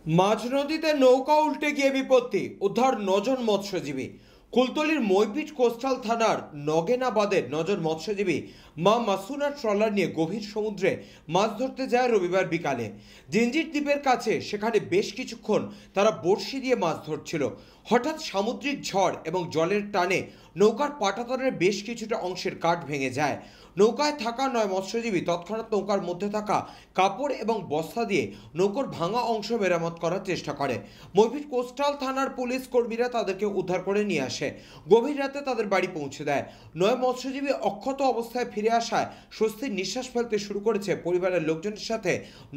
মাঝ নদীতে নৌকা উল্টে গিয়ে বিপত্তি, উদ্ধার 9 জন মৎস্যজীবী। কুলতলির মইপিট কোস্টাল থানার নগেনাবাদের 9 জন মৎস্যজীবী মা মাসুনা ট্রলার নিয়ে গভীর সমুদ্রে মাছ ধরতে যায় রবিবার বিকালে। জিঞ্জির দ্বীপের কাছে সেখানে বেশ কিছুক্ষণ তারা বড়শি দিয়ে মাছ ধরছিল। হঠাৎ সামুদ্রিক ঝড় এবং জলের টানে নৌকার পাটাতনের বেশ কিছুটা অংশের কাঠ ভেঙে যায়। নৌকায় থাকা 9 মৎস্যজীবী তৎক্ষণাৎ নৌকার মধ্যে থাকা কাপড় এবং বস্তা দিয়ে নৌকার ভাঙা অংশ মেরামত করার চেষ্টা করে। মইপিট কোস্টাল থানার পুলিশ কর্মীরা তাদেরকে উদ্ধার করে নিয়ে আসে। গভীর রাতে তাদের বাড়ি পৌঁছে দেয়। 9 মৎস্যজীবী অক্ষত অবস্থায় ফিরে আসায় স্বস্তির নিঃশ্বাস ফেলতে শুরু করেছে পরিবারের লোকজনের সাথে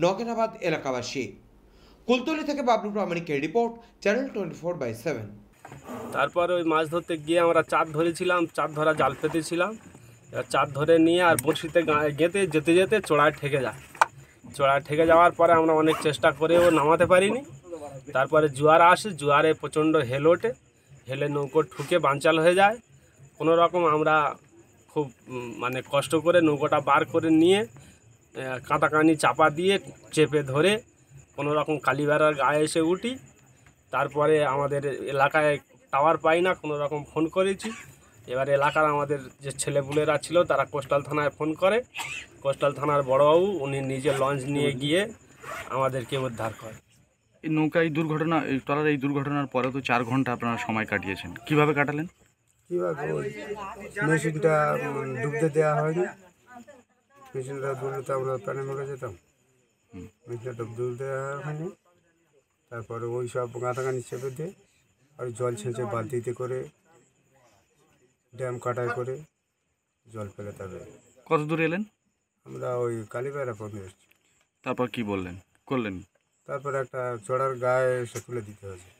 নগেনাবাদ এলাকাবাসী। কুলতলি থেকে বাবলু প্রামাণিকের রিপোর্ট, চ্যানেল 24/7। তারপরে ওই মাছ ধরতে গিয়ে আমরা চাঁদ ধরেছিলাম, চাঁদ ধরা জাল পেতেছিলাম। এবার চাঁদ ধরে নিয়ে আর বড়শিতে গেঁথে যেতে যেতে চড়ায় ঠেকে যায়। চড়ায় ঠেকে যাওয়ার পরে আমরা অনেক চেষ্টা করেও নামাতে পারিনি। তারপরে জোয়ার আসে, জোয়ারে প্রচণ্ড হেল ওঠে, হেলে নৌকো ঠুকে বানচাল হয়ে যায়। কোনো রকম আমরা খুব মানে কষ্ট করে নৌকোটা বার করে নিয়ে কাঁটাকানি চাপা দিয়ে চেপে ধরে কোনো রকম কালীবেড়ার গায়ে এসে উঠি। তারপরে আমাদের এলাকায় টাওয়ার পাই না, কোনো রকম ফোন করেছি। এবার এলাকার আমাদের যে ছেলেপুলেরা ছিল তারা কোস্টাল থানায় ফোন করে। কোস্টাল থানার বড়বাবু উনি নিজে লঞ্চ নিয়ে গিয়ে আমাদেরকে উদ্ধার করে। এই নৌকা এই দুর্ঘটনা, এই ট্রলার এই দুর্ঘটনার পরে তো 4 ঘন্টা আপনারা সময় কাটিয়েছেন, কিভাবে কাটালেন? কীভাবে ওই মেশিনটা ডুবতে দেওয়া হয়নি, মেশিনটা ডুবলে তো আমরা প্যানে মরে যেতাম। মেশিনটা ডুবতে দেওয়া হয়নি। তারপরে ওই সব গাঁথাগানি চেপে দিয়ে আর জল ছেঁচে বালতিতে করে ড্যাম কাটাই করে জল ফেলে তবে। কত দূর এলেন? আমরা ওই কালীবেড়া পর্যন্ত এসেছি। তারপর কি করলেন? তারপরে একটা চড়ার গায়ে এসে তুলে দিতে হয়েছে।